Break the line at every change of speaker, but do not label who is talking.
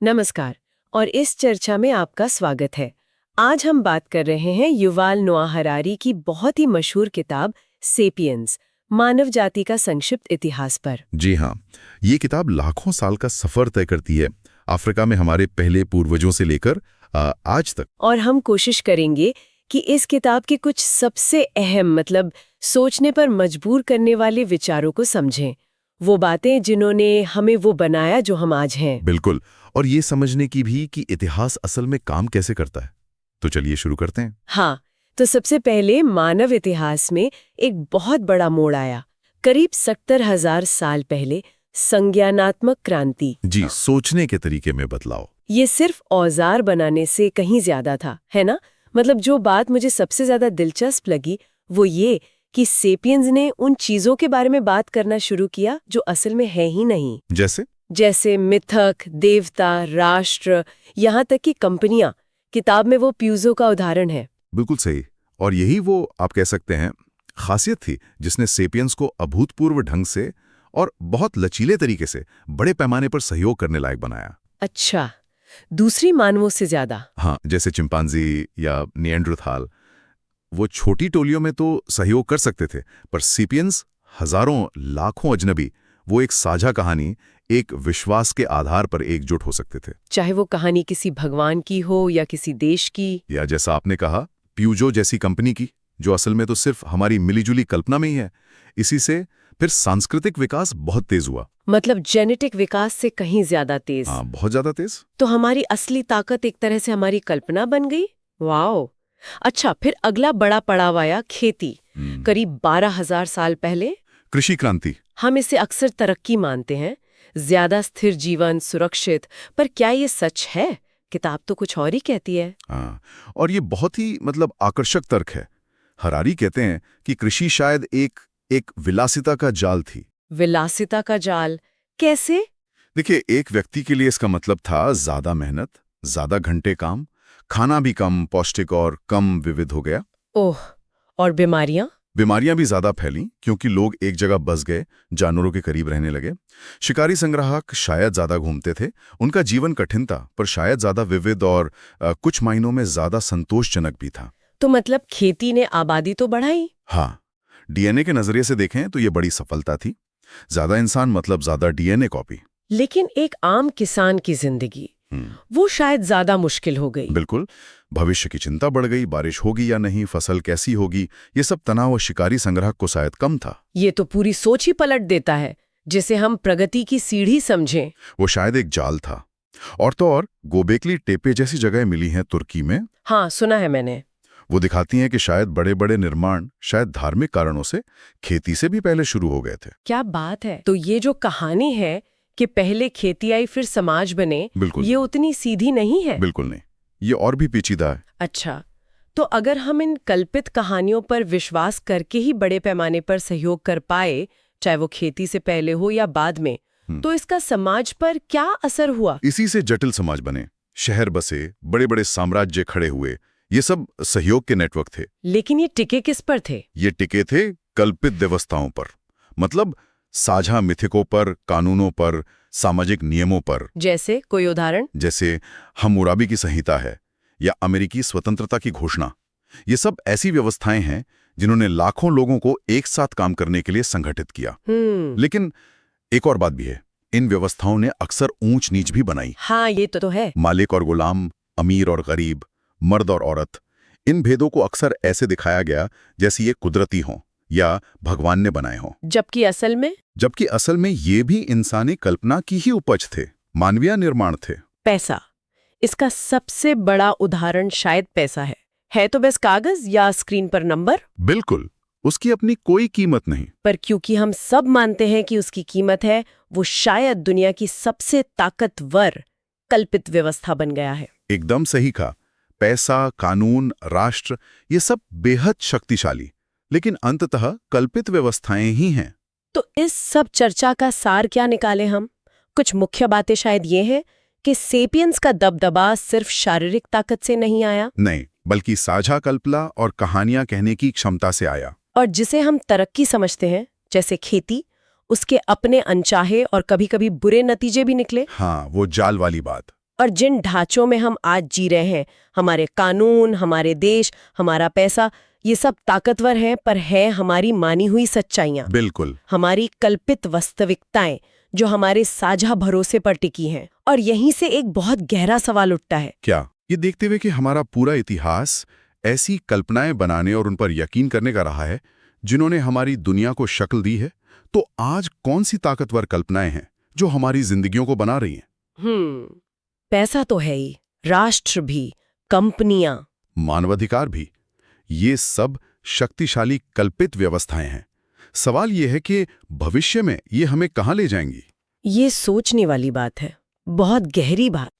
नमस्कार और इस चर्चा में आपका स्वागत है। आज हम बात कर रहे हैं युवाल नोआ हरारी की बहुत ही मशहूर किताब सेपियंस, मानव जाति का संक्षिप्त इतिहास पर।
जी हाँ, ये किताब लाखों साल का सफर तय करती है, अफ्रीका में हमारे पहले पूर्वजों से लेकर आज तक।
और हम कोशिश करेंगे कि इस किताब के कुछ सबसे अहम सोचने पर मजबूर करने वाले विचारों को समझें, वो बातें जिन्होंने हमें वो बनाया जो हम आज हैं।
बिल्कुल, और ये समझने की भी कि इतिहास असल में काम कैसे करता है। तो चलिए शुरू करते हैं।
हाँ, तो सबसे पहले मानव इतिहास में एक बहुत बड़ा मोड़ आया, करीब 70,000 साल पहले, संज्ञानात्मक क्रांति।
जी, सोचने के तरीके में बदलाव।
ये सिर्फ औजार बनाने से कहीं ज्यादा था, है ना? जो बात मुझे सबसे ज्यादा दिलचस्प लगी वो ये कि सेपियंस ने उन चीजों के बारे में बात करना शुरू किया जो असल में है ही नहीं। जैसे मिथक, देवता, राष्ट्र, यहाँ तक कि कंपनियां। किताब में वो प्यूजो का उदाहरण है।
बिल्कुल सही, और यही वो आप कह सकते हैं खासियत थी जिसने सेपियंस को अभूतपूर्व ढंग से और बहुत लचीले तरीके से बड़े पैमाने पर सहयोग करने लायक बनाया।
अच्छा, दूसरी मानवों से ज्यादा?
हाँ, जैसे चिंपांजी या निएंडरथाल, वो छोटी टोलियों में तो सहयोग कर सकते थे, पर सेपियंस हजारों लाखों अजनबी, वो एक साझा कहानी, एक विश्वास के आधार पर एकजुट हो सकते थे।
चाहे वो कहानी किसी भगवान की हो या किसी देश की,
या जैसा आपने कहा प्यूजो जैसी कंपनी की, जो असल में तो सिर्फ हमारी मिलीजुली कल्पना में ही है। इसी से फिर सांस्कृतिक विकास बहुत तेज हुआ।
जेनेटिक विकास से कहीं ज्यादा तेज।
हाँ, बहुत ज्यादा तेज।
तो हमारी असली ताकत एक तरह से हमारी कल्पना बन गई। वाओ! अच्छा, फिर अगला बड़ा पड़ाव आया खेती। करीब 12,000 साल पहले
कृषि क्रांति।
हम इसे अक्सर तरक्की मानते हैं, ज्यादा स्थिर जीवन, सुरक्षित, पर क्या ये सच है? किताब तो कुछ और ही कहती है।
हाँ, और ये बहुत ही आकर्षक तर्क है। हरारी कहते हैं कि कृषि शायद एक विलासिता का जाल थी।
विलासिता का जाल कैसे?
देखिए, एक व्यक्ति के लिए इसका मतलब था ज्यादा मेहनत, ज्यादा घंटे काम, खाना भी कम पौष्टिक और कम विविध हो गया।
ओह, और बीमारियां
भी ज्यादा फैली क्योंकि लोग एक जगह बस गए, जानवरों के करीब रहने लगे। शिकारी संग्राहक शायद ज्यादा घूमते थे, उनका जीवन कठिन था, पर शायद ज्यादा विविध और कुछ मायनों में ज्यादा संतोषजनक भी था।
तो खेती ने आबादी तो बढ़ाई।
हाँ, डीएनए के नजरिए से देखें तो ये बड़ी सफलता थी। ज्यादा इंसान ज्यादा डीएनए कॉपी।
लेकिन एक आम किसान की जिंदगी, वो शायद ज्यादा मुश्किल हो गई।
बिल्कुल, भविष्य की चिंता बढ़ गई, बारिश होगी या नहीं, फसल कैसी होगी, ये सब तनाव शिकारी संग्राहक को शायद कम था।
ये तो पूरी सोच ही पलट देता है, जिसे हम प्रगति की सीढ़ी समझें।
वो शायद एक जाल था। और तो और गोबेकली टेपे जैसी जगह मिली हैं तुर्की में।
हाँ, सुना है मैंने।
वो दिखाती हैं कि शायद बड़े बड़े निर्माण शायद धार्मिक कारणों से खेती से भी पहले शुरू हो गए थे।
क्या बात है! तो ये जो कहानी है कि पहले खेती आई फिर समाज बने,
बिल्कुल,
ये उतनी सीधी नहीं है।
बिल्कुल नहीं, ये और भी पेचीदा है।
अच्छा, तो अगर हम इन कल्पित कहानियों पर विश्वास करके ही बड़े पैमाने पर सहयोग कर पाए, चाहे वो खेती से पहले हो या बाद में, तो इसका समाज पर क्या असर हुआ?
इसी से जटिल समाज बने, शहर बसे, बड़े बड़े साम्राज्य खड़े हुए। ये सब सहयोग के नेटवर्क थे।
लेकिन ये टिके किस पर थे?
ये टिके थे कल्पित व्यवस्थाओं पर, साझा मिथकों पर, कानूनों पर, सामाजिक नियमों पर।
जैसे कोई उदाहरण?
जैसे हम्मुराबी की संहिता है या अमेरिकी स्वतंत्रता की घोषणा। ये सब ऐसी व्यवस्थाएं हैं जिन्होंने लाखों लोगों को एक साथ काम करने के लिए संगठित किया। लेकिन एक और बात भी है, इन व्यवस्थाओं ने अक्सर ऊंच नीच भी बनाई।
हाँ, ये तो है।
मालिक और गुलाम, अमीर और गरीब, मर्द और औरत, इन भेदों को अक्सर ऐसे दिखाया गया जैसे ये कुदरती हों या भगवान ने बनाए हों।
जबकि असल में
ये भी इंसानी कल्पना की ही उपज थे, मानवीय निर्माण थे।
पैसा, इसका सबसे बड़ा उदाहरण शायद पैसा है तो बस कागज या स्क्रीन पर नंबर।
बिल्कुल, उसकी अपनी कोई कीमत नहीं।
पर क्योंकि हम सब मानते हैं कि उसकी कीमत है, वो शायद दुनिया की सबसे ताकतवर कल्पित व्यवस्था बन गया है।
एकदम सही कहा। पैसा, कानून, राष्ट्र, ये सब बेहद शक्तिशाली, लेकिन अंततः कल्पित व्यवस्थाएं ही हैं।
तो इस सब चर्चा का सार क्या निकाले हम? कुछ मुख्य बातें शायद ये हैं कि सेपियंस का दबदबा सिर्फ शारीरिक ताकत से नहीं आया,
नहीं, बल्कि साझा कल्पना और कहानियां कहने की क्षमता से आया।
और जिसे हम तरक्की समझते हैं, जैसे खेती, उसके अपने अनचाहे और कभी-कभी बुरे नतीजे भी निकले।
हाँ, वो जाल वाली बात।
और जिन ढांचों में हम आज जी रहे हैं, हमारे कानून, हमारे देश, हमारा पैसा, ये सब ताकतवर हैं, पर है हमारी मानी हुई सच्चाइयां,
बिल्कुल।
हमारी कल्पित वास्तविकताएं जो हमारे साझा भरोसे पर टिकी हैं। और यहीं से एक बहुत गहरा सवाल उठता है।
क्या ये देखते हुए कि हमारा पूरा इतिहास ऐसी कल्पनाएं बनाने और उन पर यकीन करने का रहा है जिन्होंने हमारी दुनिया को शक्ल दी है, तो आज कौन सी ताकतवर कल्पनाएं हैं जो हमारी जिंदगियों को बना रही हैं?
पैसा तो है ही, राष्ट्र भी, कंपनियां,
मानवाधिकार भी, ये सब शक्तिशाली कल्पित व्यवस्थाएं हैं। सवाल ये है कि भविष्य में ये हमें कहां ले जाएंगी?
ये सोचने वाली बात है, बहुत गहरी बात।